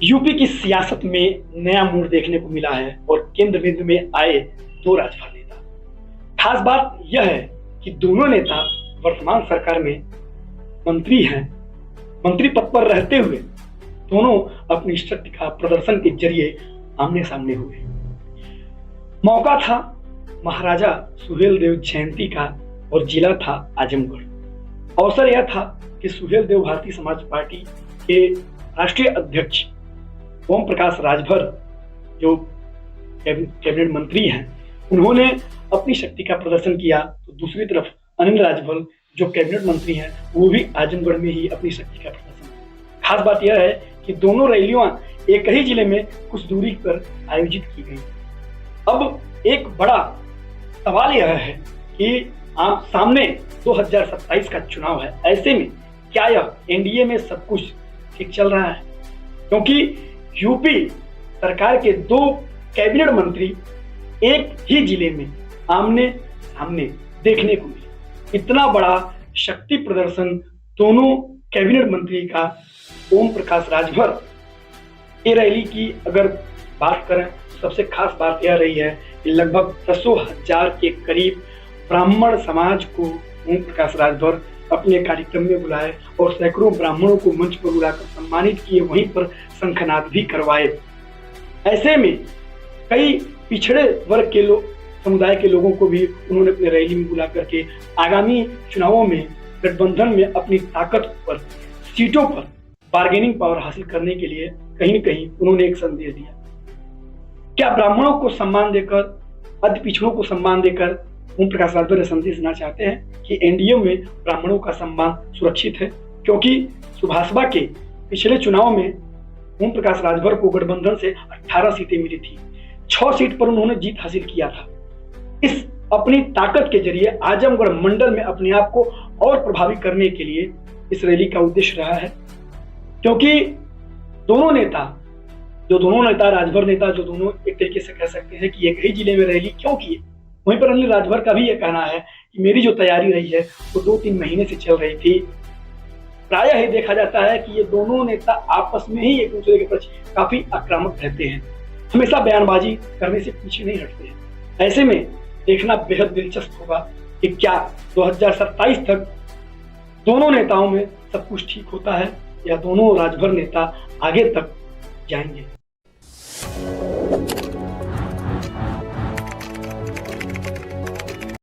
UP की सियासत में नया मोड़ देखने को मिला है और केंद्र बिंदु में आए दो राजभर नेता। खास बात यह है कि दोनों नेता वर्तमान सरकार में मंत्री हैं। मंत्री पद पर रहते हुए दोनों अपनी शक्ति का प्रदर्शन के जरिए आमने सामने हुए। मौका था महाराजा सुहेलदेव जयंती का और जिला था आजमगढ़। अवसर यह था कि सुहेलदेव भारतीय समाज पार्टी के राष्ट्रीय अध्यक्ष ओम प्रकाश राजभर जो कैबिनेट मंत्री हैं, उन्होंने अपनी शक्ति का प्रदर्शन किया। तो दूसरी तरफ अनिल राजभर जो कैबिनेट मंत्री हैं, वो भी आजमगढ़ में ही अपनी शक्ति का प्रदर्शन किया। खास बात यह है कि दोनों रैलियां एक ही जिले में कुछ दूरी पर आयोजित की गई। अब एक बड़ा सवाल यह है कि आप सामने 2027 का चुनाव है, ऐसे में क्या यह एनडीए में सब कुछ ठीक चल रहा है? क्योंकि यूपी सरकार के दो कैबिनेट मंत्री एक ही जिले में आमने सामने देखने को मिले। इतना बड़ा शक्ति प्रदर्शन दोनों कैबिनेट मंत्री का ओम प्रकाश राजभर ये रैली की अगर बात करें तो सबसे खास बात यह रही है कि लगभग 10,000 के करीब ब्राह्मण समाज को ओम प्रकाश राजभर अपने कार्यक्रम में बुलाए और सैकड़ों ब्राह्मणों को मंच पर बुलाकर सम्मानित किए, वहीं पर शंखनाद भी करवाए। ऐसे में कई पिछड़े वर्ग के समुदाय के लोगों को भी उन्होंने अपने रैली में बुला करके आगामी चुनावों में गठबंधन में अपनी ताकत पर, सीटों पर बार्गेनिंग पावर हासिल करने के लिए कहीं न कहीं उन्होंने एक संदेश दिया। क्या ब्राह्मणों को सम्मान देकर, अति पिछड़ों को सम्मान देकर ओम प्रकाश राजभर संदेश देना चाहते हैं कि एनडीए में ब्राह्मणों का सम्मान सुरक्षित है? क्योंकि सुभाषबा के पिछले चुनाव में ओम प्रकाश राजभर को गठबंधन से 18 सीटें मिली थी। 6 सीट पर उन्होंने जीत हासिल किया था। इस अपनी ताकत के जरिए आजमगढ़ मंडल में अपने आप को और प्रभावी करने के लिए इस रैली का उद्देश्य रहा है। क्योंकि दोनों नेता राजभर नेता जो दोनों एक तरीके से कह सकते हैं कि एक ही जिले में रैली क्यों किए। वहीं पर अनिल राजभर का भी यह कहना है कि मेरी जो तैयारी रही है वो 2-3 महीने से चल रही थी। प्रायः ही देखा जाता है कि ये दोनों नेता आपस में ही एक दूसरे के प्रति काफी आक्रामक रहते हैं, हमेशा बयानबाजी करने से पीछे नहीं हटते हैं। ऐसे में देखना बेहद दिलचस्प होगा कि क्या 2027 तक दोनों नेताओं में सब कुछ ठीक होता है या दोनों राजभर नेता आगे तक जाएंगे।